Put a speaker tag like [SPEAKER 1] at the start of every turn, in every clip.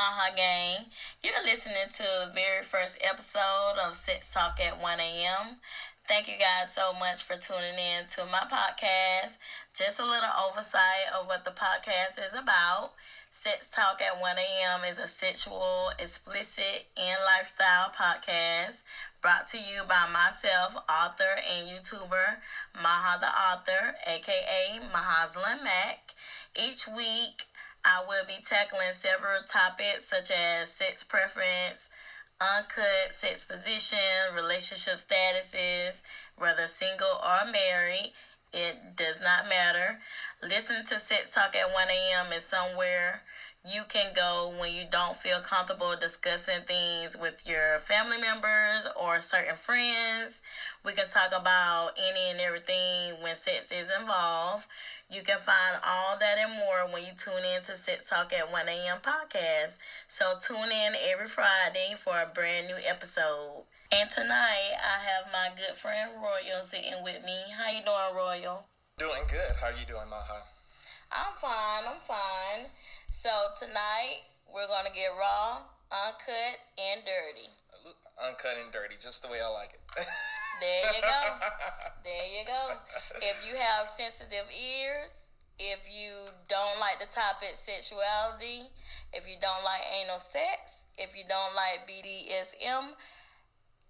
[SPEAKER 1] Maha Gang. You're listening to the very first episode of Sex Talk at 1 a.m. Thank you guys so much for tuning in to my podcast. Just a little oversight of what the podcast is about. Sex Talk at 1 a.m. is a sexual, explicit, and lifestyle podcast brought to you by myself, author and YouTuber Mahatheauthor, aka Mahaslin Mac. Each week, I will be tackling several topics such as sex preference, uncut sex position, relationship statuses, whether single or married. It does not matter. Listen to Sex Talk at 1 a.m. is somewhere you can go when you don't feel comfortable discussing things with your family members or certain friends. We can talk about any and everything when sex is involved. You can find all that and more when you tune in to Sex Talk at 1 a.m. podcast. So tune in every Friday for a brand new episode. And tonight, I have my good friend Royal sitting with me. How you doing, Royal?
[SPEAKER 2] Doing good. How you doing, Maha?
[SPEAKER 1] I'm fine. So tonight, we're going to get raw, uncut, and dirty.
[SPEAKER 2] Uncut and dirty, just the way I like it.
[SPEAKER 1] There you go. If you have sensitive ears, if you don't like the topic sexuality, if you don't like anal sex, if you don't like BDSM,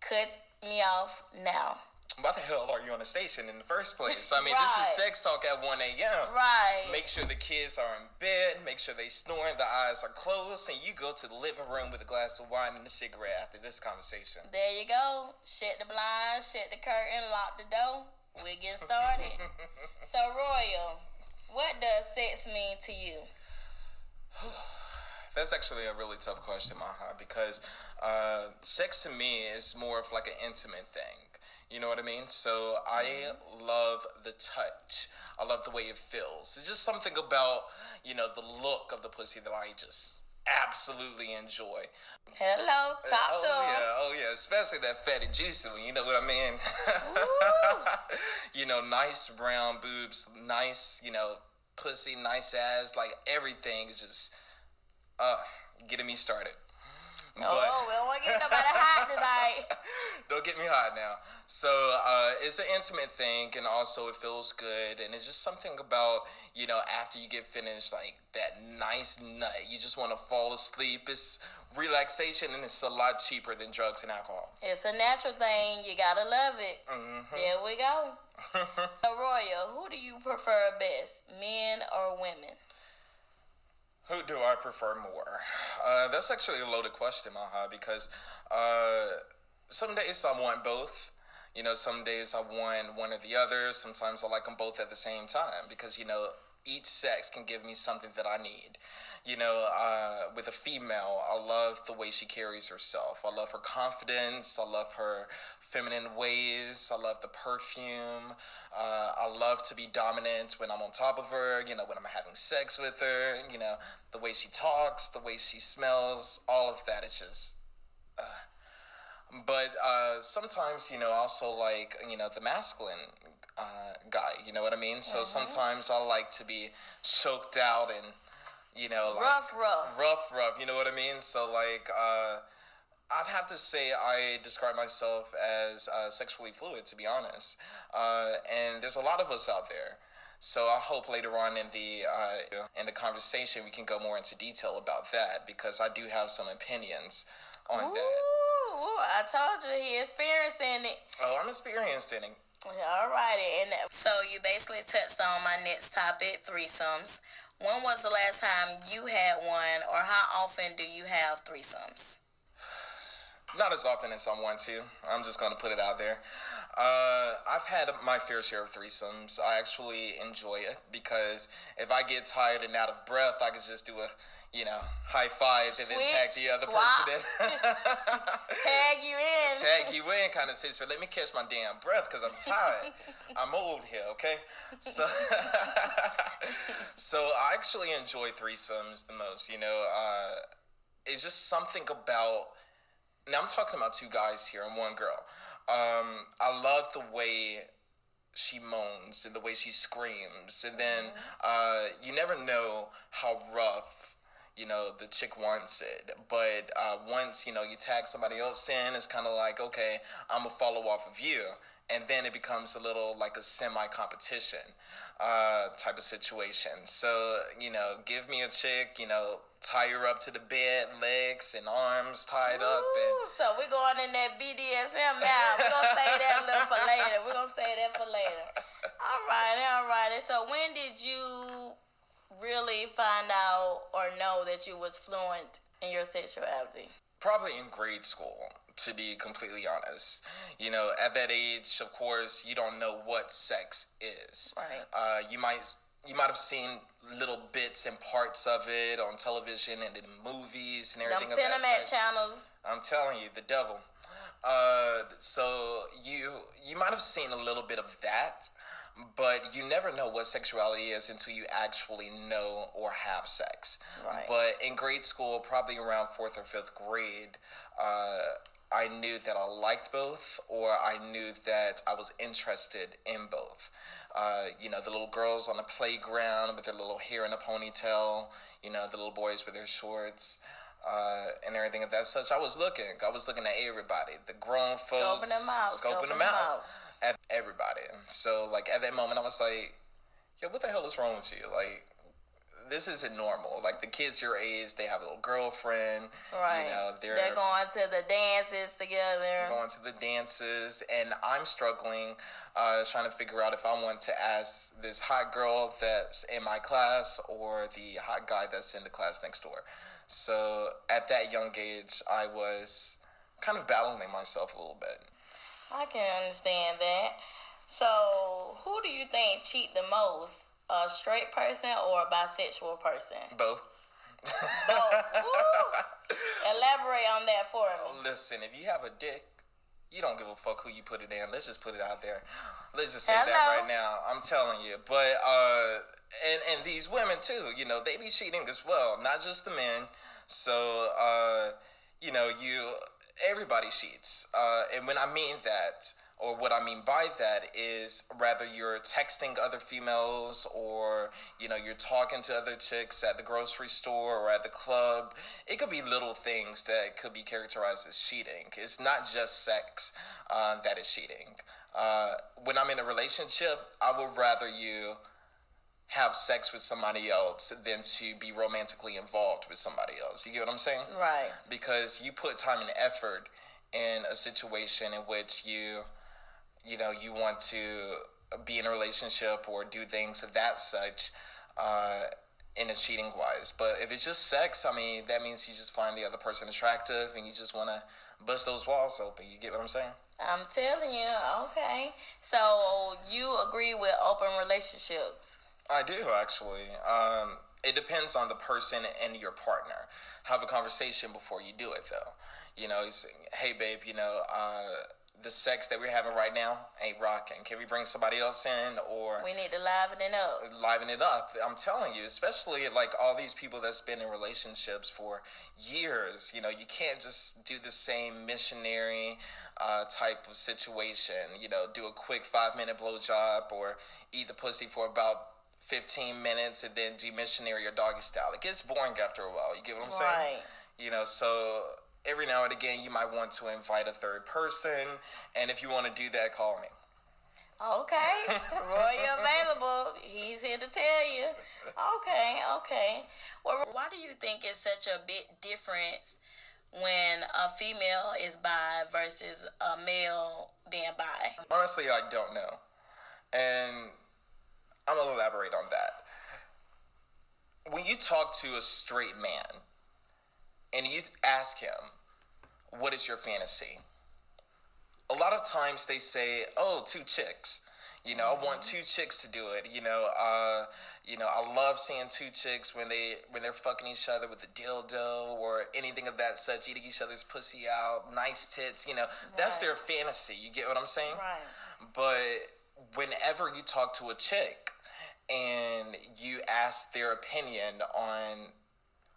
[SPEAKER 1] cut me off now.
[SPEAKER 2] Why the hell are you on the station in the first place? I mean,
[SPEAKER 1] Right.
[SPEAKER 2] This is Sex Talk at 1 a.m.
[SPEAKER 1] Right.
[SPEAKER 2] Make sure the kids are in bed. Make sure they snoring, the eyes are closed, and you go to the living room with a glass of wine and a cigarette after this conversation.
[SPEAKER 1] There you go. Shut the blinds, shut the curtain, lock the door. We're getting started. So, Royal, what does sex mean to you?
[SPEAKER 2] That's actually a really tough question, Maha, because sex to me is more of like an intimate thing. You know what I mean? So I love the touch. I love the way it feels. It's just something about, the look of the pussy that I just absolutely enjoy.
[SPEAKER 1] Hello, talk to him.
[SPEAKER 2] Oh yeah, especially that fatty juicy one, you know what I mean? Nice brown boobs, nice, pussy, nice ass, like everything is just getting me started.
[SPEAKER 1] We don't want to get nobody hot tonight.
[SPEAKER 2] Don't get me hot now. So it's an intimate thing, and also it feels good, and it's just something about, after you get finished, like that nice nut, you just want to fall asleep. It's relaxation, and it's a lot cheaper than drugs and alcohol.
[SPEAKER 1] It's a natural thing. You gotta love it.
[SPEAKER 2] Mm-hmm.
[SPEAKER 1] There we go. So, Royal, who do you prefer best, men or women?
[SPEAKER 2] Who do I prefer more? That's actually a loaded question, Maha, because some days I want both. Some days I want one or the other. Sometimes I like them both at the same time because, each sex can give me something that I need. With a female, I love the way she carries herself. I love her confidence. I love her feminine ways. I love the perfume. I love to be dominant when I'm on top of her, when I'm having sex with her, the way she talks, the way she smells, all of that is just... But sometimes, I also like, the masculine guy, you know what I mean? So sometimes I like to be choked out and,
[SPEAKER 1] rough,
[SPEAKER 2] you know what I mean? So, I'd have to say I describe myself as sexually fluid, to be honest. And there's a lot of us out there. So I hope later on in the conversation we can go more into detail about that, because I do have some opinions on that.
[SPEAKER 1] I told you he experiencing it.
[SPEAKER 2] Oh, I'm experiencing it.
[SPEAKER 1] Alrighty, and so you basically touched on my next topic, threesomes. When was the last time you had one, or how often do you have threesomes?
[SPEAKER 2] Not as often as I want to. I'm just going to put it out there. I've had my fair share of threesomes. I actually enjoy it because if I get tired and out of breath, I can just do a, high five and then tag the other person in.
[SPEAKER 1] Tag you in.
[SPEAKER 2] Tag you in kind of situation. Let me catch my damn breath because I'm tired. I'm old here, okay? So, so I actually enjoy threesomes the most, it's just something about... Now, I'm talking about two guys here and one girl. I love the way she moans and the way she screams. And then you never know how rough, the chick wants it. But once, you tag somebody else in, it's kind of like, okay, I'm going to follow off of you. And then it becomes a little like a semi-competition type of situation. So, give me a chick, tie her up to the bed, legs and arms tied up. And
[SPEAKER 1] so we're going in that Bdsm now. We're going to say that for later. All right. So when did you really find out or know that you was fluent in your sexuality?
[SPEAKER 2] Probably in grade school, to be completely honest. At that age, of course, you don't know what sex is.
[SPEAKER 1] Right.
[SPEAKER 2] You might have seen little bits and parts of it on television and in movies and everything.
[SPEAKER 1] Them Cinemax channels.
[SPEAKER 2] I'm telling you, the devil. So you might have seen a little bit of that, but you never know what sexuality is until you actually know or have sex.
[SPEAKER 1] Right.
[SPEAKER 2] But in grade school, probably around 4th or 5th grade, I knew that I liked both, or I knew that I was interested in both. The little girls on the playground with their little hair in a ponytail, the little boys with their shorts, and everything of that such. I was looking at everybody, the grown folks, scoping them out at everybody. So, like, at that moment, I was like, yo, what the hell is wrong with you? Like, this isn't normal. Like, the kids your age, they have a little girlfriend.
[SPEAKER 1] Right. They're going to the dances together.
[SPEAKER 2] And I'm struggling, trying to figure out if I want to ask this hot girl that's in my class or the hot guy that's in the class next door. So, at that young age, I was kind of battling myself a little bit.
[SPEAKER 1] I can understand that. So, who do you think cheat the most? A straight person or a bisexual person?
[SPEAKER 2] Both.
[SPEAKER 1] Elaborate on that for me.
[SPEAKER 2] Listen, if you have a dick, you don't give a fuck who you put it in. Let's just put it out there. Let's just say that right now. I'm telling you. But and these women too, they be cheating as well, not just the men. So everybody cheats. And when I mean that, or what I mean by that is, rather you're texting other females or, you're talking to other chicks at the grocery store or at the club. It could be little things that could be characterized as cheating. It's not just sex that is cheating. When I'm in a relationship, I would rather you have sex with somebody else than to be romantically involved with somebody else. You get what I'm saying?
[SPEAKER 1] Right.
[SPEAKER 2] Because you put time and effort in a situation in which you want to be in a relationship or do things of that such in a cheating wise. But if it's just sex, I mean, that means you just find the other person attractive and you just want to bust those walls open. You get what I'm saying?
[SPEAKER 1] I'm telling you. Okay. So you agree with open relationships?
[SPEAKER 2] I do, actually. It depends on the person and your partner. Have a conversation before you do it, though. Hey, babe, the sex that we're having right now ain't rocking. Can we bring somebody else in? Or
[SPEAKER 1] we need to liven it up.
[SPEAKER 2] I'm telling you, especially like all these people that's been in relationships for years. You can't just do the same missionary type of situation. Do a quick 5-minute blowjob or eat the pussy for about 15 minutes and then do missionary or doggy style. It gets boring after a while. You get what I'm saying?
[SPEAKER 1] Right.
[SPEAKER 2] So every now and again, you might want to invite a third person, and if you want to do that, call me.
[SPEAKER 1] Okay. Roy available. He's here to tell you. Okay. Well, why do you think it's such a big difference when a female is bi versus a male being bi?
[SPEAKER 2] Honestly, I don't know. And I'm going to elaborate on that. When you talk to a straight man, and you ask him, what is your fantasy? A lot of times they say, 2 chicks. I want 2 chicks to do it. I love seeing 2 chicks when they're fucking each other with a dildo or anything of that such, eating each other's pussy out, nice tits. That's their fantasy. You get what I'm saying?
[SPEAKER 1] Right.
[SPEAKER 2] But whenever you talk to a chick and you ask their opinion on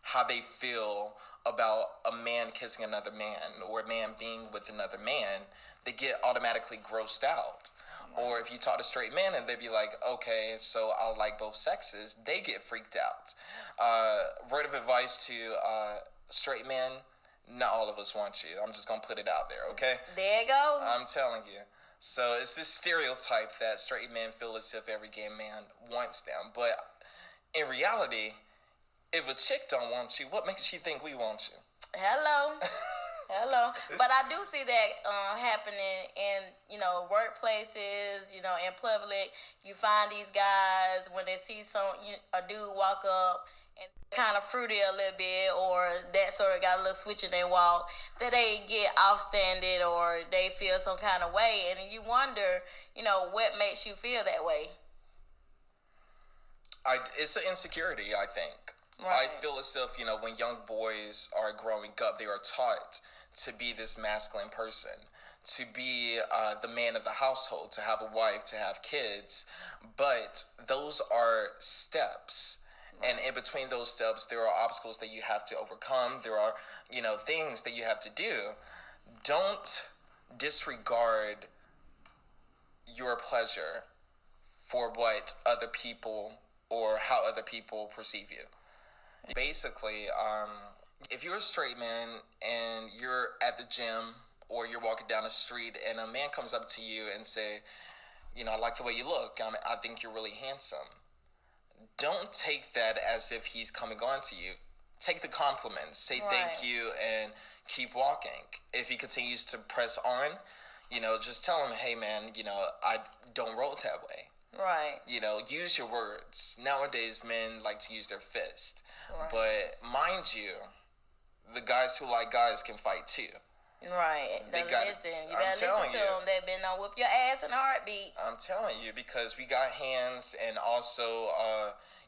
[SPEAKER 2] how they feel about a man kissing another man or a man being with another man, they get automatically grossed out. Or if you talk to straight men and they be like, okay, so I like both sexes, they get freaked out. Word of advice to straight men, not all of us want you. I'm just going to put it out there, okay?
[SPEAKER 1] There you go.
[SPEAKER 2] I'm telling you. So it's this stereotype that straight men feel as if every gay man wants them. But in reality, if a chick don't want you, what makes you think we want you?
[SPEAKER 1] Hello. Hello. But I do see that happening in, workplaces, in public. You find these guys when they see a dude walk up and kind of fruity a little bit, or that sort of got a little switch in their walk, that they get offstanded or they feel some kind of way. And you wonder, what makes you feel that way?
[SPEAKER 2] It's an insecurity, I think. Right. I feel as if, when young boys are growing up, they are taught to be this masculine person, to be the man of the household, to have a wife, to have kids. But those are steps. Right. And in between those steps, there are obstacles that you have to overcome. There are, things that you have to do. Don't disregard your pleasure for what other people or how other people perceive you. Basically, if you're a straight man and you're at the gym or you're walking down the street and a man comes up to you and say, I like the way you look, I think you're really handsome. Don't take that as if he's coming on to you. Take the compliments, say thank you, and keep walking. If he continues to press on, just tell him, hey man, I don't roll that way. Right. Use your words. Nowadays, men like to use their fist. Right. But mind you, the guys who like guys can fight too. Right. You gotta listen to them. They've been on whoop your ass in a heartbeat. I'm telling you, because we got hands and also,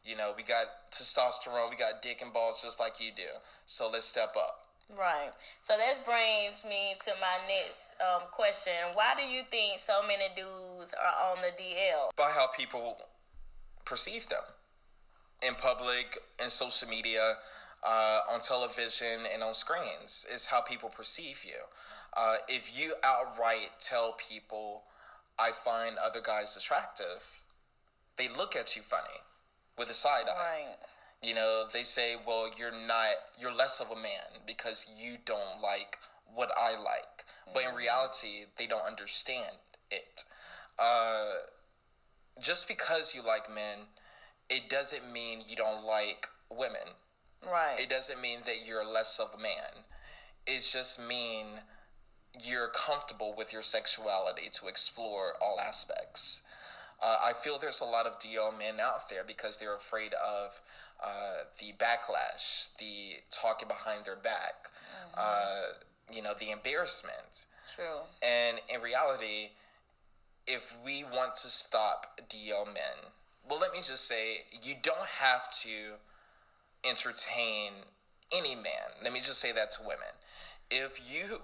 [SPEAKER 2] we got testosterone, we got dick and balls just like you do. So let's step up. Right. So that brings me to my next question. Why do you think so many dudes are on the DL? By how people perceive them in public, in social media, on television, and on screens. It's how people perceive you. If you outright tell people, I find other guys attractive, they look at you funny with a side eye. Right. They say, well, you're less of a man because you don't like what I like. But in reality, they don't understand it. Just because you like men, it doesn't mean you don't like women. Right. It doesn't mean that you're less of a man. It just mean you're comfortable with your sexuality to explore all aspects. I feel there's a lot of DL men out there because they're afraid of the backlash, the talking behind their back, the embarrassment. True. And in reality, if we want to stop DL men, well, let me just say, you don't have to entertain any man. Let me just say that to women. If you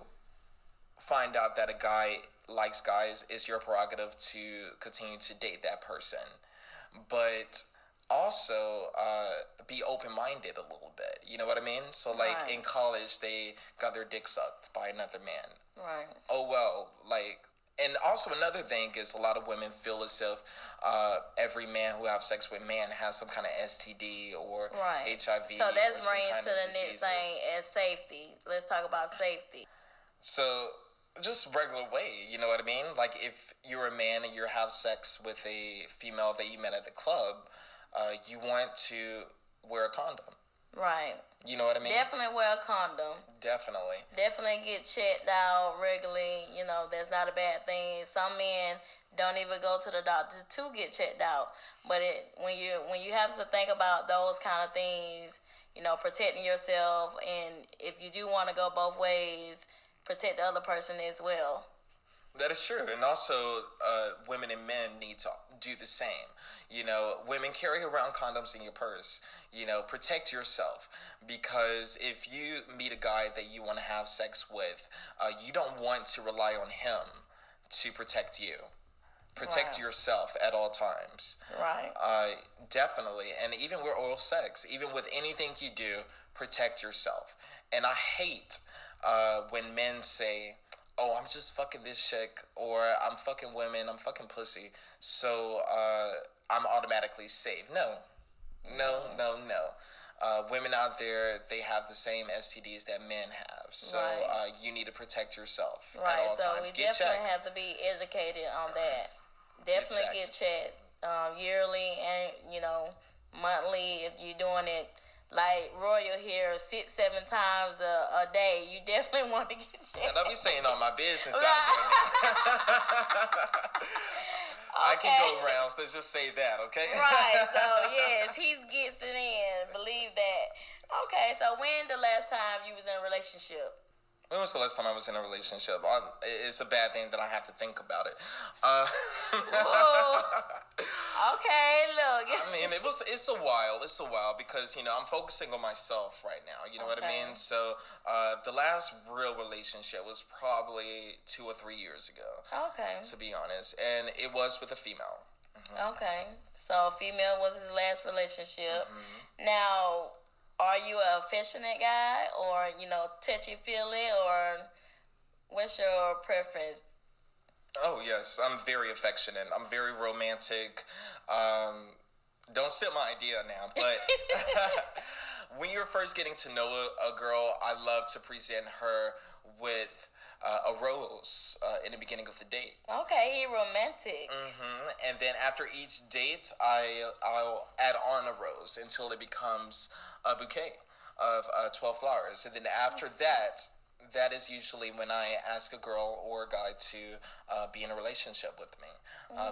[SPEAKER 2] find out that a guy likes guys, it's your prerogative to continue to date that person. But also be open-minded a little bit. You know what I mean? So, in college, they got their dick sucked by another man. Right. Oh, well, and also another thing is a lot of women feel as if every man who has sex with man has some kind of STD or HIV. So that brings to the next thing as safety. Let's talk about safety. So just regular way, you know what I mean? If you're a man and you have sex with a female that you met at the club, you want to wear a condom. Right. You know what I mean? Definitely wear a condom. Definitely get checked out regularly. That's not a bad thing. Some men don't even go to the doctor to get checked out. But when you have to think about those kind of things, protecting yourself, and if you do want to go both ways, protect the other person as well. That is true. And also, women and men need to do the same. Women carry around condoms in your purse. Protect yourself. Because if you meet a guy that you want to have sex with, you don't want to rely on him to protect you. Protect yourself at all times. Right. Definitely. And even with oral sex, even with anything you do, protect yourself. And I hate when men say, oh, I'm just fucking this chick, or I'm fucking women, I'm fucking pussy, so I'm automatically safe. No. Women out there, they have the same STDs that men have. So you need to protect yourself at all
[SPEAKER 1] so
[SPEAKER 2] times.
[SPEAKER 1] We
[SPEAKER 2] Get
[SPEAKER 1] definitely
[SPEAKER 2] checked.
[SPEAKER 1] have to be educated on that. Definitely get checked yearly and, monthly if you're doing it. Like Royal here, 6-7 times a day. You definitely want to get checked.
[SPEAKER 2] And I'll be saying all my business out there. I can go rounds. Let's just say that, okay?
[SPEAKER 1] Right. So yes, he gets it in. Believe that. Okay. So when the last time you was in a relationship?
[SPEAKER 2] When was the last time I was in a relationship? It's a bad thing that I have to think about it.
[SPEAKER 1] Okay, look.
[SPEAKER 2] I mean, it's a while. It's a while because, I'm focusing on myself right now. You know what I mean? So the last real relationship was probably 2 or 3 years ago.
[SPEAKER 1] Okay.
[SPEAKER 2] To be honest. And it was with a female. Mm-hmm.
[SPEAKER 1] Okay. So female was his last relationship. Mm-hmm. Now, are you an affectionate guy or, touchy-feely, or what's your preference?
[SPEAKER 2] Oh, yes. I'm very affectionate. I'm very romantic. Don't steal my idea now, but when you're first getting to know a girl, I love to present her with a rose in the beginning of the date.
[SPEAKER 1] Okay, he romantic.
[SPEAKER 2] Mm-hmm. And then after each date, I'll add on a rose until it becomes a bouquet of 12 flowers. And then after that is usually when I ask a girl or a guy to be in a relationship with me.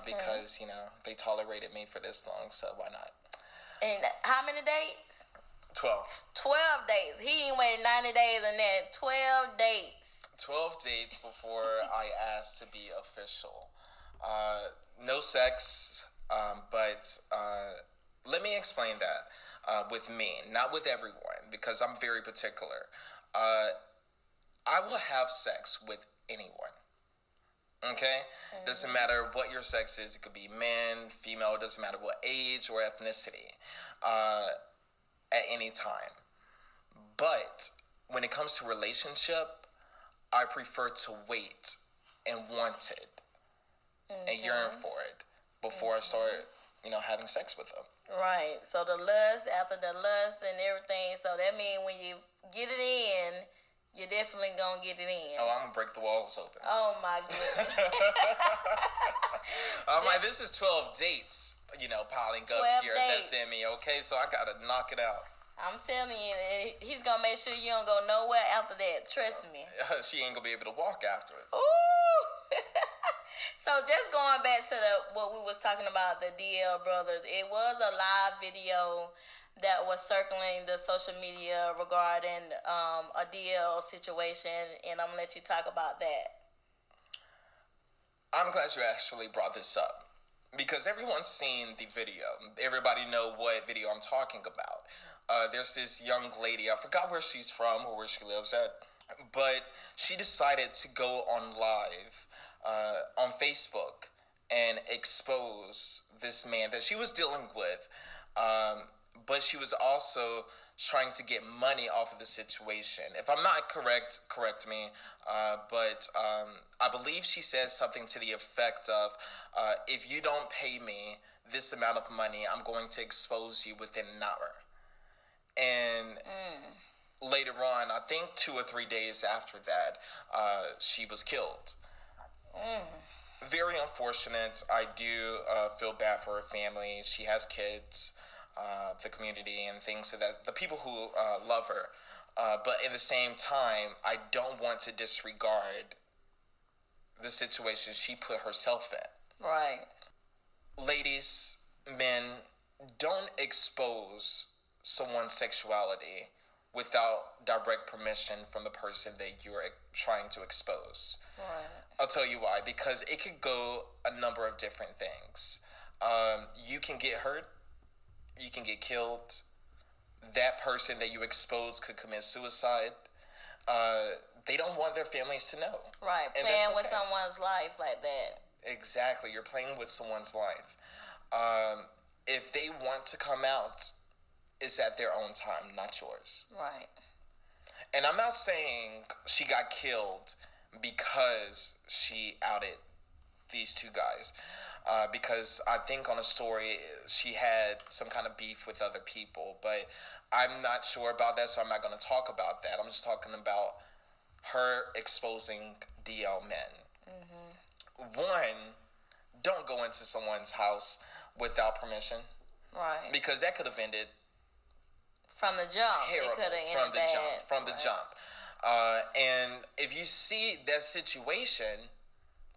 [SPEAKER 2] Because, they tolerated me for this long, so why not?
[SPEAKER 1] And how many dates?
[SPEAKER 2] 12.
[SPEAKER 1] 12 dates. He ain't waited 90 days and then 12 dates.
[SPEAKER 2] 12 dates before I asked to be official. No sex, but let me explain that with me, not with everyone, because I'm very particular. I will have sex with anyone. Okay? Mm-hmm. Doesn't matter what your sex is. It could be man, female. It doesn't matter what age or ethnicity at any time. But when it comes to relationship, I prefer to wait and want it and yearn for it before I start, having sex with them.
[SPEAKER 1] Right. So the lust, after the lust and everything. So that means when you get it in, you're definitely going to get it in.
[SPEAKER 2] Oh, I'm going to break the walls open.
[SPEAKER 1] Oh, my goodness.
[SPEAKER 2] I'm like, this is 12 dates, piling up here. That's in me, okay? So I got to knock it out.
[SPEAKER 1] I'm telling you, he's going to make sure you don't go nowhere after that. Trust me.
[SPEAKER 2] She ain't going to be able to walk afterwards.
[SPEAKER 1] Ooh! So just going back to what we was talking about, the DL brothers, it was a live video that was circling the social media regarding a DL situation, and I'm going to let you talk about that.
[SPEAKER 2] I'm glad you actually brought this up, because everyone's seen the video. Everybody know what video I'm talking about. There's this young lady, I forgot where she's from or where she lives at, but she decided to go on live on Facebook and expose this man that she was dealing with, but she was also trying to get money off of the situation. If I'm not correct me, but I believe she said something to the effect of, if you don't pay me this amount of money, I'm going to expose you within an hour. And later on, I think 2 or 3 days after that, she was killed. Very unfortunate. I do feel bad for her family. She has kids, the community, and things so that the people who love her. But in the same time, I don't want to disregard the situation she put herself in.
[SPEAKER 1] Right.
[SPEAKER 2] Ladies, men, don't expose someone's sexuality without direct permission from the person that you're trying to expose. Right. I'll tell you why. Because it could go a number of different things. You can get hurt. You can get killed. That person that you expose could commit suicide. They don't want their families to know.
[SPEAKER 1] Right.
[SPEAKER 2] And
[SPEAKER 1] playing with someone's life like that.
[SPEAKER 2] Exactly. You're playing with someone's life. If they want to come out is at their own time, not yours.
[SPEAKER 1] Right.
[SPEAKER 2] And I'm not saying she got killed because she outed these two guys. Because I think on a story she had some kind of beef with other people, but I'm not sure about that, so I'm not going to talk about that. I'm just talking about her exposing DL men. Mm-hmm. One, don't go into someone's house without permission.
[SPEAKER 1] Right.
[SPEAKER 2] Because that could have ended
[SPEAKER 1] from the jump.
[SPEAKER 2] Terrible.
[SPEAKER 1] It could have ended bad.
[SPEAKER 2] From the jump. And if you see that situation,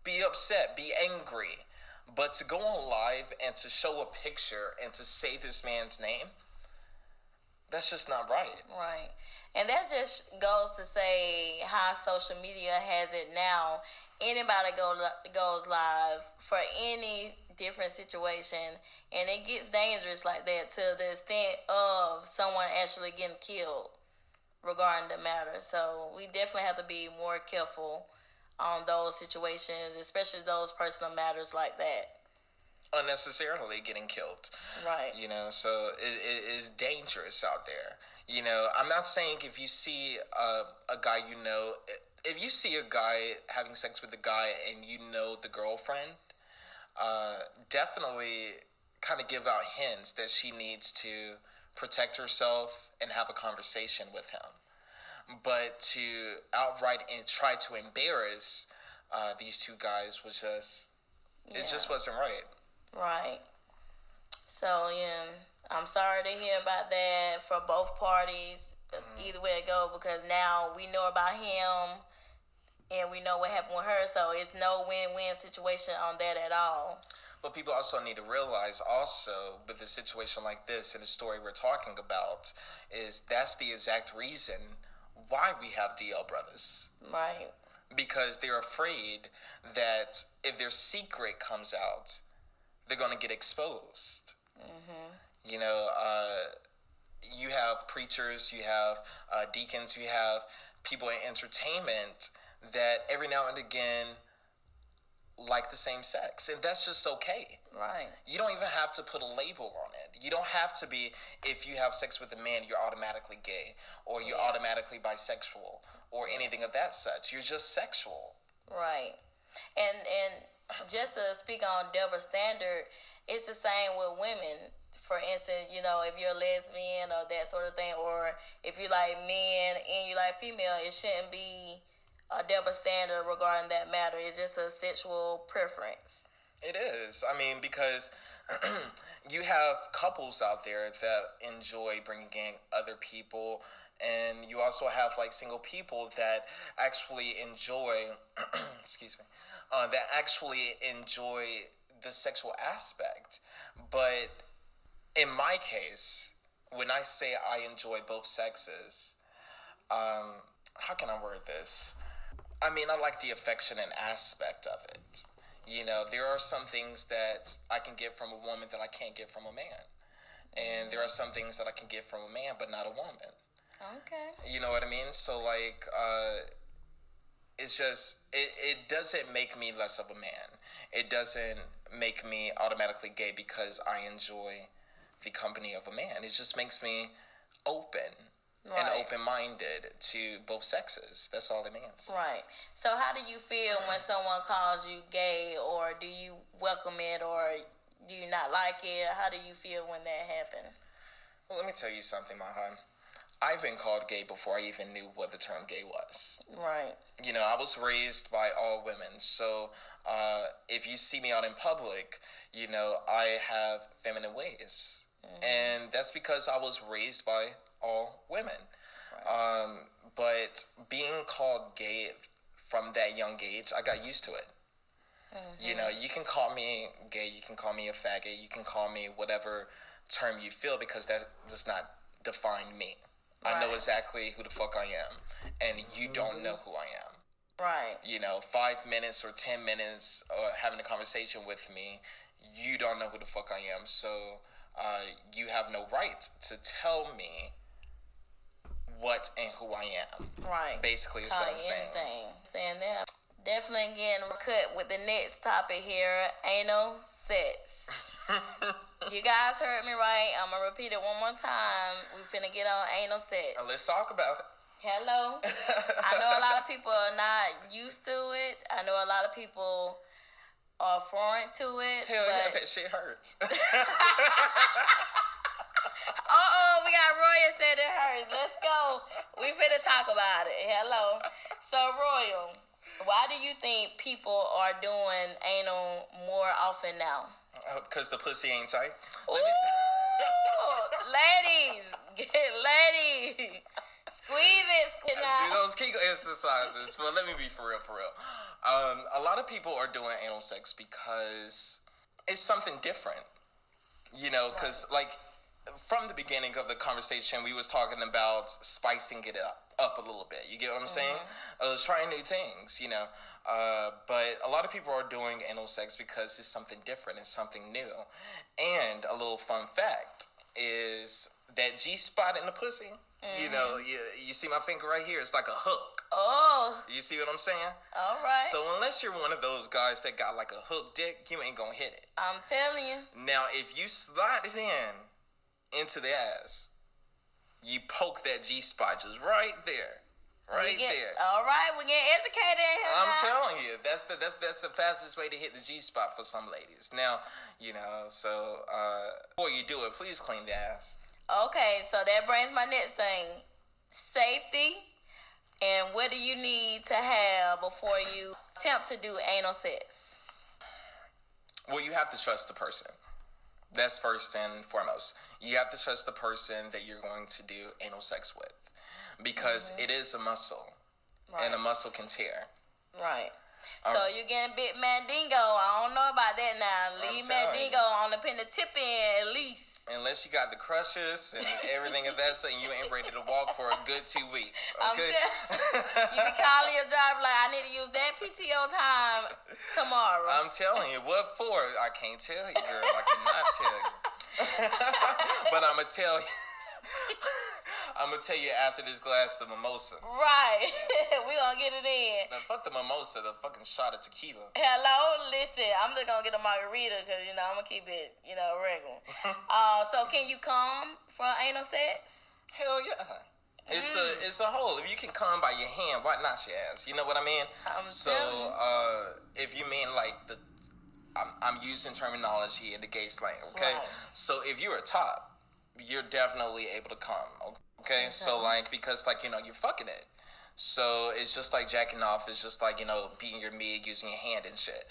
[SPEAKER 2] be upset, be angry. But to go on live and to show a picture and to say this man's name, that's just not right.
[SPEAKER 1] Right. And that just goes to say how social media has it now. Anybody goes live for any different situation, and it gets dangerous like that to the extent of someone actually getting killed regarding the matter. So we definitely have to be more careful on those situations, especially those personal matters like that.
[SPEAKER 2] Unnecessarily getting killed.
[SPEAKER 1] Right.
[SPEAKER 2] So it is dangerous out there. I'm not saying if you see a guy, if you see a guy having sex with a guy and you know the girlfriend, definitely kind of give out hints that she needs to protect herself and have a conversation with him. But to outright and try to embarrass these two guys was just, it just wasn't right.
[SPEAKER 1] Right. So, I'm sorry to hear about that for both parties, either way it go, because now we know about him and we know what happened with her, so it's no win-win situation on that at all.
[SPEAKER 2] But people also need to realize also with a situation like this and the story we're talking about is that's the exact reason why we have DL brothers.
[SPEAKER 1] Right.
[SPEAKER 2] Because they're afraid that if their secret comes out, they're going to get exposed. Mm-hmm. You have preachers, you have deacons, you have people in entertainment that every now and again like the same sex, and that's just okay.
[SPEAKER 1] Right.
[SPEAKER 2] You don't even have to put a label on it. You don't have to be, if you have sex with a man, you're automatically gay, or you're automatically bisexual, or anything of that such. You're just sexual.
[SPEAKER 1] Right. And just to speak on double standard, it's the same with women. For instance, if you're a lesbian or that sort of thing, or if you like men and you like female, it shouldn't be a double standard regarding that matter. It's just a sexual preference.
[SPEAKER 2] It is. Because you have couples out there that enjoy bringing in other people, and you also have single people that actually enjoy excuse me, that actually enjoy the sexual aspect. But in my case, when I say I enjoy both sexes, how can I word this? I like the affectionate aspect of it. There are some things that I can get from a woman that I can't get from a man. And there are some things that I can get from a man, but not a woman.
[SPEAKER 1] Okay.
[SPEAKER 2] You know what I mean? So, it's just, it doesn't make me less of a man. It doesn't make me automatically gay because I enjoy the company of a man. It just makes me open. Right. And open-minded to both sexes. That's all it means.
[SPEAKER 1] Right. So how do you feel when someone calls you gay, or do you welcome it, or do you not like it? How do you feel when that happens?
[SPEAKER 2] Well, let me tell you something, Mahan. I've been called gay before I even knew what the term gay was.
[SPEAKER 1] Right.
[SPEAKER 2] I was raised by all women. So if you see me out in public, I have feminine ways. Mm-hmm. And that's because I was raised by all women. Right. But being called gay from that young age, I got used to it. Mm-hmm. You can call me gay, you can call me a faggot, you can call me whatever term you feel, because that does not define me. Right. I know exactly who the fuck I am, and you don't know who I am.
[SPEAKER 1] Right.
[SPEAKER 2] 5 minutes or 10 minutes having a conversation with me, you don't know who the fuck I am, so you have no right to tell me what and who I am.
[SPEAKER 1] Right.
[SPEAKER 2] Basically is what I'm saying.
[SPEAKER 1] Saying that. Definitely getting cut with the next topic here, anal sex. You guys heard me right. I'm going to repeat it one more time. We finna get on anal sex.
[SPEAKER 2] Let's talk about it.
[SPEAKER 1] Hello. I know a lot of people are not used to it. I know a lot of people are foreign to it.
[SPEAKER 2] Hell yeah, that shit hurts.
[SPEAKER 1] We got Royal said it hurts. Let's go. We finna talk about it. Hello. So, Royal, why do you think people are doing anal more often now?
[SPEAKER 2] Because the pussy ain't tight.
[SPEAKER 1] Ladies, squeeze it.
[SPEAKER 2] Do those Kegel exercises. But let me be for real. A lot of people are doing anal sex because it's something different. You know, because like from the beginning of the conversation, we was talking about spicing it up a little bit. You get what I'm saying? Trying new things, you know. But a lot of people are doing anal sex because it's something different and something new. And a little fun fact is that G-spot in the pussy, you know, you see my finger right here, it's like a hook.
[SPEAKER 1] Oh.
[SPEAKER 2] You see what I'm saying?
[SPEAKER 1] All right.
[SPEAKER 2] So unless you're one of those guys that got like a hook dick, you ain't gonna hit it.
[SPEAKER 1] I'm telling you.
[SPEAKER 2] Now, if you slide it into the ass, you poke that G-spot just right there. There.
[SPEAKER 1] All right, we're getting educated here.
[SPEAKER 2] I'm telling you, that's the fastest way to hit the G-spot for some ladies. Now, you know, so before you do it, please clean the ass.
[SPEAKER 1] Okay, so that brings my next thing. Safety. And what do you need to have before you attempt to do anal sex?
[SPEAKER 2] Well, you have to trust the person. That's first and foremost. You have to trust the person that you're going to do anal sex with. Because it is a muscle. Right. And a muscle can tear.
[SPEAKER 1] Right. So you're getting bit mandingo. I don't know about that now. Leave mandingo on the pin the tip in at least.
[SPEAKER 2] Unless you got the crushes and everything of that, so you ain't ready to walk for a good 2 weeks. Okay?
[SPEAKER 1] You be calling your job like, I need to use that PTO time tomorrow.
[SPEAKER 2] I'm telling you, what for? I can't tell you, girl. I cannot tell you. But I'm going to tell you. I'm going to tell you after this glass of mimosa.
[SPEAKER 1] Right. We going to get it in.
[SPEAKER 2] Now, fuck the mimosa, the fucking shot of tequila.
[SPEAKER 1] Hello? Listen, I'm just going to get a margarita because, you know, I'm going to keep it, you know, regular. So can you come from anal sex?
[SPEAKER 2] Hell yeah. It's a whole. If you can come by your hand, why not your ass? You know what I mean? If you mean like I'm using terminology in the gay slang, okay? Right. So if you're a top, you're definitely able to come, okay? So like, because like, you know, you're fucking it. So it's just like jacking off. It's just like, you know, beating your meat, using your hand and shit.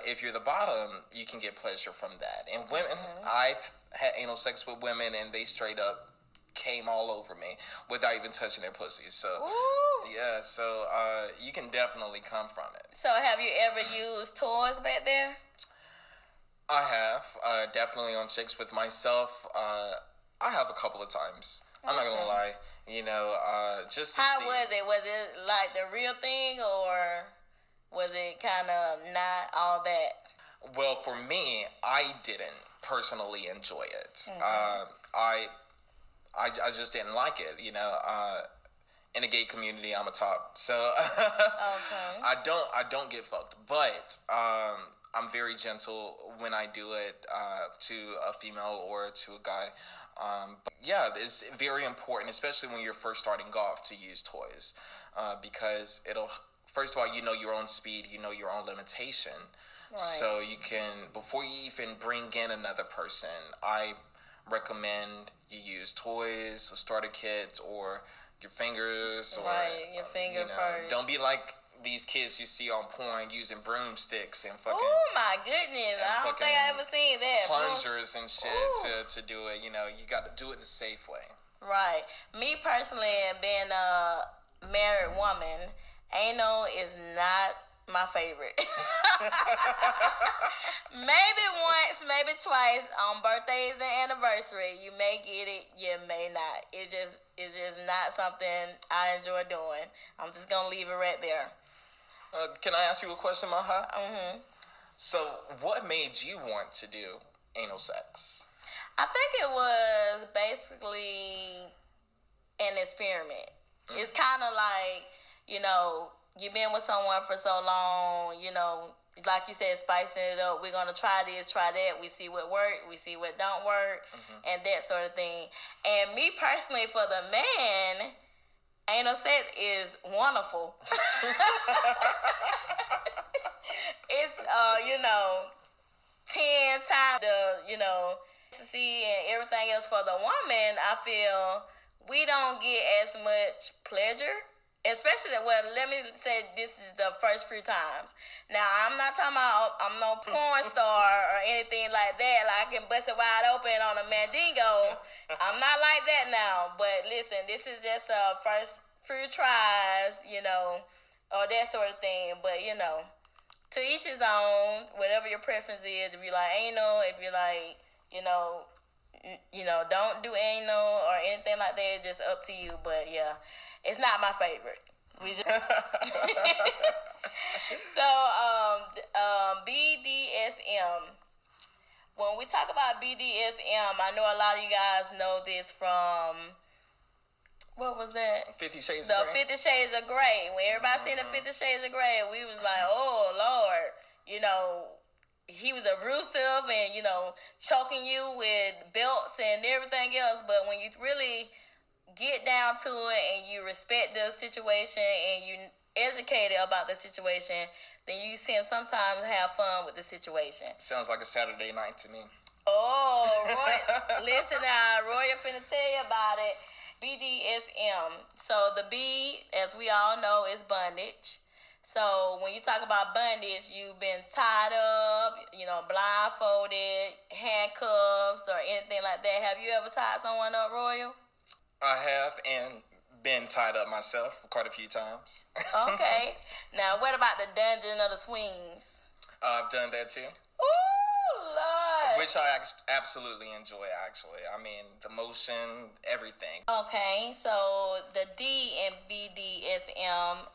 [SPEAKER 2] If you're the bottom, you can get pleasure from that. And women, I've had anal sex with women and they straight up came all over me without even touching their pussies. So, yeah, so you can definitely come from it.
[SPEAKER 1] So have you ever used toys back there?
[SPEAKER 2] I have, definitely on chicks with myself. I have a couple of times. I'm not gonna lie, you know, just to
[SPEAKER 1] How
[SPEAKER 2] see.
[SPEAKER 1] was it? Was it like the real thing or was it kind of not all that?
[SPEAKER 2] Well, for me, I didn't personally enjoy it. I just didn't like it, you know. In the gay community, I'm a top, so I don't get fucked, but I'm very gentle when I do it to a female or to a guy. But yeah, it's very important, especially when you're first starting off, to use toys because it'll, first of all, you know your own speed, you know your own limitation. Right. So you can, before you even bring in another person, I recommend you use toys, a starter kit, or your fingers. Or,
[SPEAKER 1] your finger first.
[SPEAKER 2] Don't be like these kids you see on porn using broomsticks and fucking.
[SPEAKER 1] Oh my goodness! I don't think I ever seen that.
[SPEAKER 2] Plungers and shit to do it. You know, you got to do it the safe way.
[SPEAKER 1] Right. Me personally, being a married woman, anal is not my favorite. Maybe once, maybe twice on birthdays and anniversary, you may get it, you may not. It's just not something I enjoy doing. I'm just gonna leave it right there.
[SPEAKER 2] Can I ask you a question, Maha? Mm-hmm. So, what made you want to do anal sex?
[SPEAKER 1] I think it was basically an experiment. It's kind of like, you know, you've been with someone for so long, you know, like you said, spicing it up. We're gonna try this, try that. We see what work, we see what don't work, and that sort of thing. And me personally, for the man, anal sex is wonderful. It's 10 times the ecstasy and everything else. For the woman, I feel we don't get as much pleasure. Especially, well, let me say this is the first few times. Now, I'm not talking about I'm no porn star or anything like that. Like, I can bust it wide open on a mandingo. I'm not like that now. But listen, this is just the first few tries, or that sort of thing. But, to each his own, whatever your preference is. If you like anal, if you like, don't do anal or anything like that, it's just up to you. But, yeah. It's not my favorite. So, BDSM. When we talk about BDSM, I know a lot of you guys know this from, what was that?
[SPEAKER 2] 50 Shades of Grey.
[SPEAKER 1] 50 Shades of Grey. When everybody seen the 50 Shades of Grey, we was like, oh, Lord. He was abusive and, choking you with belts and everything else. But when you really get down to it and you respect the situation and you educated about the situation, then you can sometimes have fun with the situation.
[SPEAKER 2] Sounds like a Saturday night to me.
[SPEAKER 1] Oh, Roy, listen now, Roy, I'm finna tell you about it. BDSM. So the B, as we all know, is bondage. So when you talk about bondage, you've been tied up, blindfolded, handcuffs, or anything like that. Have you ever tied someone up, Royal?
[SPEAKER 2] I have, and been tied up myself quite a few times.
[SPEAKER 1] Okay. Now, what about the dungeon or the swings?
[SPEAKER 2] I've done that too.
[SPEAKER 1] Ooh, Lord.
[SPEAKER 2] Which I absolutely enjoy, actually. I mean, the motion, everything.
[SPEAKER 1] Okay, so the D in BDSM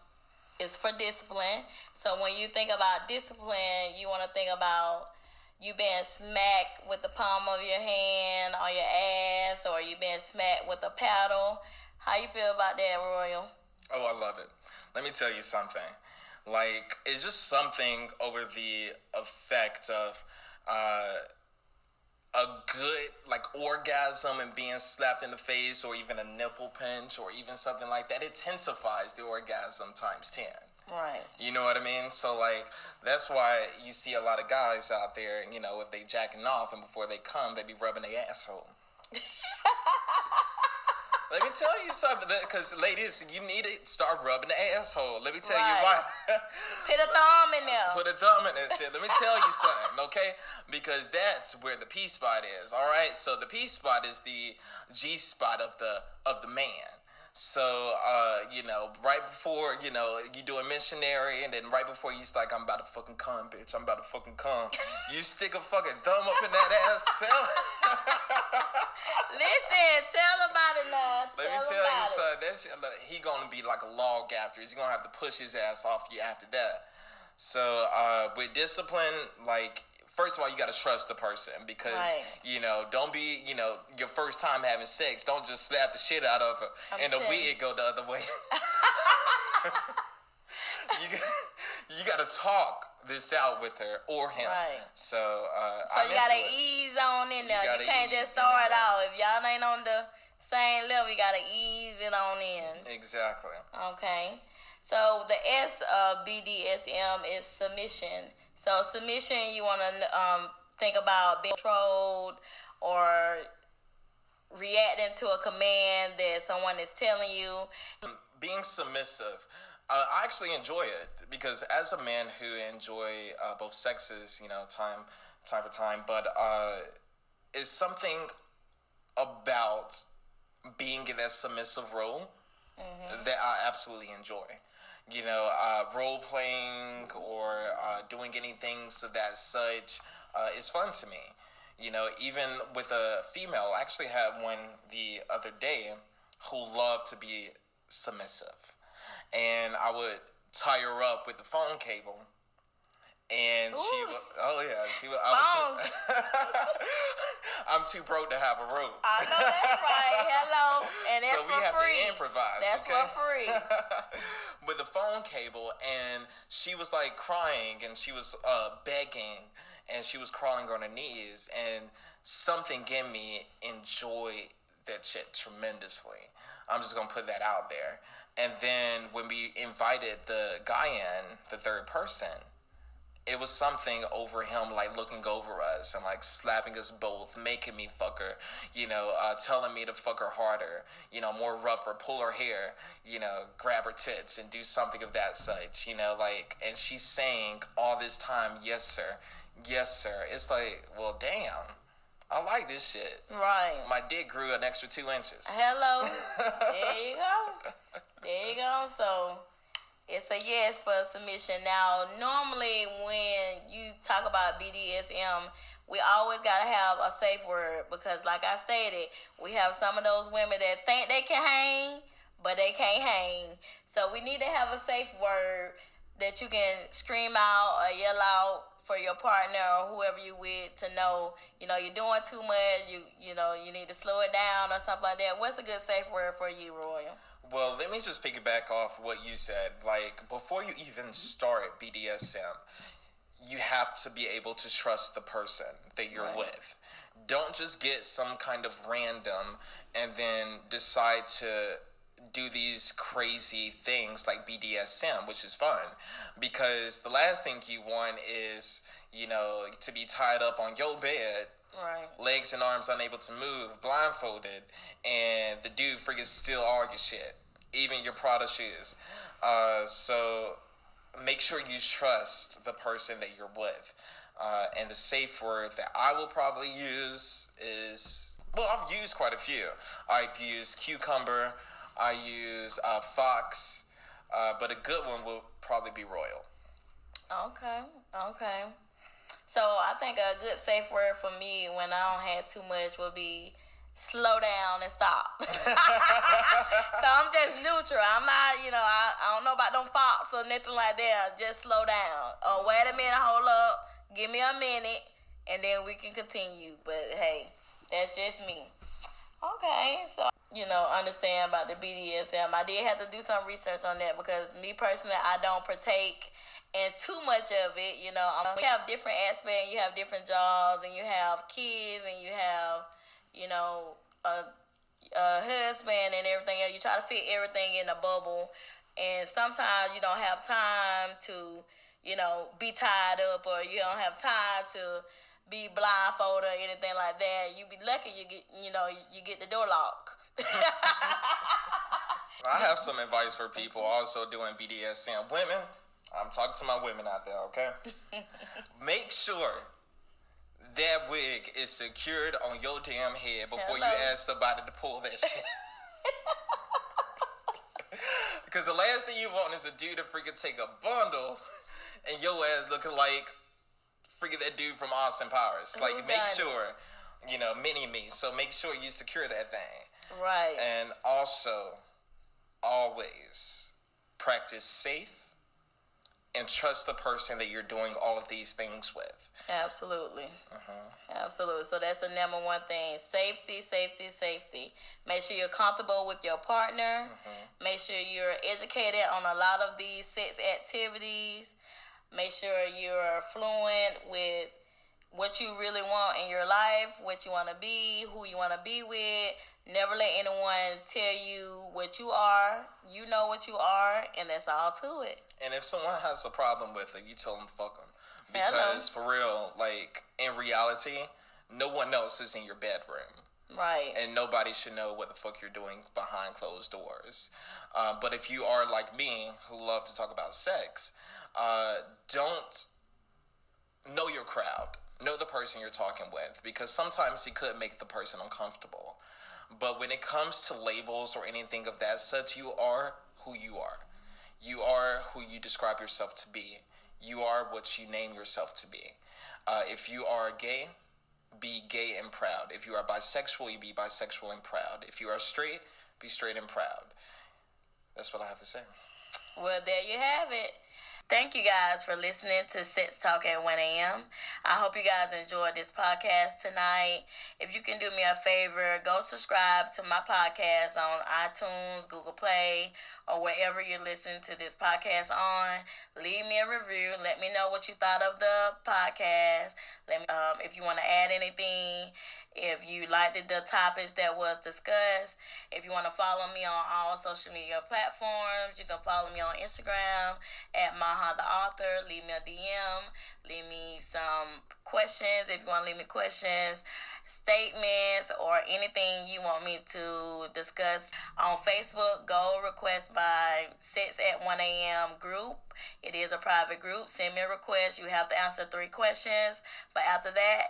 [SPEAKER 1] is for discipline. So when you think about discipline, you want to think about you being smacked with the palm of your hand on your ass, or you being smacked with a paddle. How you feel about that, Royal?
[SPEAKER 2] Oh, I love it. Let me tell you something. Like, it's just something over the effect of a good, like, orgasm and being slapped in the face, or even a nipple pinch, or even something like that. It intensifies the orgasm times 10.
[SPEAKER 1] Right.
[SPEAKER 2] You know what I mean? So, like, that's why you see a lot of guys out there, if they jacking off and before they come, they be rubbing their asshole. Let me tell you something, because ladies, you need to start rubbing the asshole. Let me tell you why.
[SPEAKER 1] Put a thumb in there.
[SPEAKER 2] Put a thumb in that shit. Let me tell you something, okay? Because that's where the P spot is, all right? So the P spot is the G spot of the man. So, right before, you do a missionary, and then right before you start, I'm about to fucking come, bitch. I'm about to fucking come. You stick a fucking thumb up in that ass.
[SPEAKER 1] Listen, tell about it now.
[SPEAKER 2] Let me tell you something. That shit, look, he gonna be like a log after. He's gonna have to push his ass off you after that. So, with discipline, like, first of all, you got to trust the person, because, don't be, your first time having sex, don't just slap the shit out of her and the wig go the other way. You got to talk this out with her or him.
[SPEAKER 1] Right.
[SPEAKER 2] So
[SPEAKER 1] you got to ease on in there. You can't just start out. If y'all ain't on the same level, you got to ease it on in.
[SPEAKER 2] Exactly.
[SPEAKER 1] Okay. So the S of BDSM is submission. So submission, you want to think about being controlled or reacting to a command that someone is telling you.
[SPEAKER 2] Being submissive, I actually enjoy it, because as a man who enjoy both sexes, time for time, but it's something about being in that submissive role that I absolutely enjoy. Role playing or doing anything of that such is fun to me. Even with a female, I actually had one the other day who loved to be submissive. And I would tie her up with the phone cable. And she would, I'm too broke to have a rope.
[SPEAKER 1] I know that's right. Hello. And that's
[SPEAKER 2] so we
[SPEAKER 1] for
[SPEAKER 2] have
[SPEAKER 1] free.
[SPEAKER 2] to improvise.
[SPEAKER 1] That's for free.
[SPEAKER 2] With the phone phone cable, and she was like crying, and she was begging, and she was crawling on her knees, and something in me enjoyed that shit tremendously. I'm just gonna put that out there. And then when we invited the guy in, the third person, it was something over him, like looking over us and like slapping us both, making me fuck her, telling me to fuck her harder, more rougher, pull her hair, grab her tits and do something of that such, and she's saying all this time, yes sir, yes sir. It's like, well, damn, I like this shit.
[SPEAKER 1] Right.
[SPEAKER 2] My dick grew an extra 2 inches.
[SPEAKER 1] Hello. There you go. There you go. So it's a yes for submission. Now, normally when you talk about BDSM, we always got to have a safe word because, like I stated, we have some of those women that think they can hang, but they can't hang. So we need to have a safe word that you can scream out or yell out for your partner or whoever you with to know, you're doing too much, you need to slow it down or something like that. What's a good safe word for you, Royal?
[SPEAKER 2] Well, let me just piggyback off what you said. Like, before you even start BDSM, you have to be able to trust the person that you're with. Don't just get some kind of random and then decide to do these crazy things like BDSM, which is fun, because the last thing you want is, to be tied up on your bed, legs and arms unable to move, blindfolded, and the dude freaking steal all your shit, even your Prada shoes. So make sure you trust the person that you're with. And the safe word that I will probably use is, well, I've used quite a few. I've used cucumber, I use fox, but a good one will probably be royal.
[SPEAKER 1] Okay. So I think a good safe word for me when I don't have too much would be slow down and stop. So I'm just neutral. I'm not, I don't know about them fox or nothing like that. Just slow down. Oh, wait a minute, hold up. Give me a minute, and then we can continue. But hey, that's just me. Okay, so understand about the BDSM. I did have to do some research on that because me personally, I don't partake in too much of it. You have different aspects. You have different jobs, and you have kids, and you have, a husband and everything else. You try to fit everything in a bubble, and sometimes you don't have time to, be tied up, or you don't have time to be blindfolded or anything like that. You be lucky you get the door locked.
[SPEAKER 2] I have some advice for people also doing BDSM. Women, I'm talking to my women out there, okay? Make sure that wig is secured on your damn head before you ask somebody to pull that shit. Because the last thing you want is a dude to freaking take a bundle and your ass looking like freaking that dude from Austin Powers. Like, make sure, mini-me. So make sure you secure that thing.
[SPEAKER 1] Right.
[SPEAKER 2] And also, always practice safe and trust the person that you're doing all of these things with.
[SPEAKER 1] Absolutely. Absolutely. So that's the number one thing. Safety, safety, safety. Make sure you're comfortable with your partner. Make sure you're educated on a lot of these sex activities. Make sure you're fluent with what you really want in your life, what you want to be, who you want to be with. Never let anyone tell you what you are. You know what you are, and that's all to it.
[SPEAKER 2] And if someone has a problem with it, you tell them fuck them. Because for real, like, in reality, no one else is in your bedroom.
[SPEAKER 1] Right.
[SPEAKER 2] And nobody should know what the fuck you're doing behind closed doors. But if you are like me, who love to talk about sex, don't know your crowd. Know the person you're talking with, because sometimes it could make the person uncomfortable. But when it comes to labels or anything of that such, you are who you are. You are who you describe yourself to be. You are what you name yourself to be. If you are gay, be gay and proud. If you are bisexual, you be bisexual and proud. If you are straight, be straight and proud. That's what I have to say.
[SPEAKER 1] Well, there you have it. Thank you guys for listening to Sex Talk at 1 a.m. I hope you guys enjoyed this podcast tonight. If you can do me a favor, go subscribe to my podcast on iTunes, Google Play, or wherever you're listening to this podcast on. Leave me a review. Let me know what you thought of the podcast. Let me, if you want to add anything. If you liked the topics that was discussed, if you want to follow me on all social media platforms, you can follow me on Instagram at Mahatheauthor. Leave me a DM. Leave me some questions if you want to leave me questions, statements, or anything you want me to discuss. On Facebook, go request by Sex at 1 a.m. group. It is a private group. Send me a request. You have to answer 3 questions. But after that,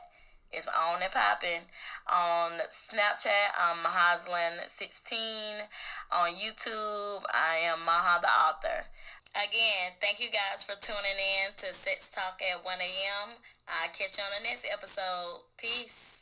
[SPEAKER 1] it's on and popping. On Snapchat, I'm Mahazlin16. On YouTube, I am Maha the author. Again, thank you guys for tuning in to Sex Talk at 1 a.m. I'll catch you on the next episode. Peace.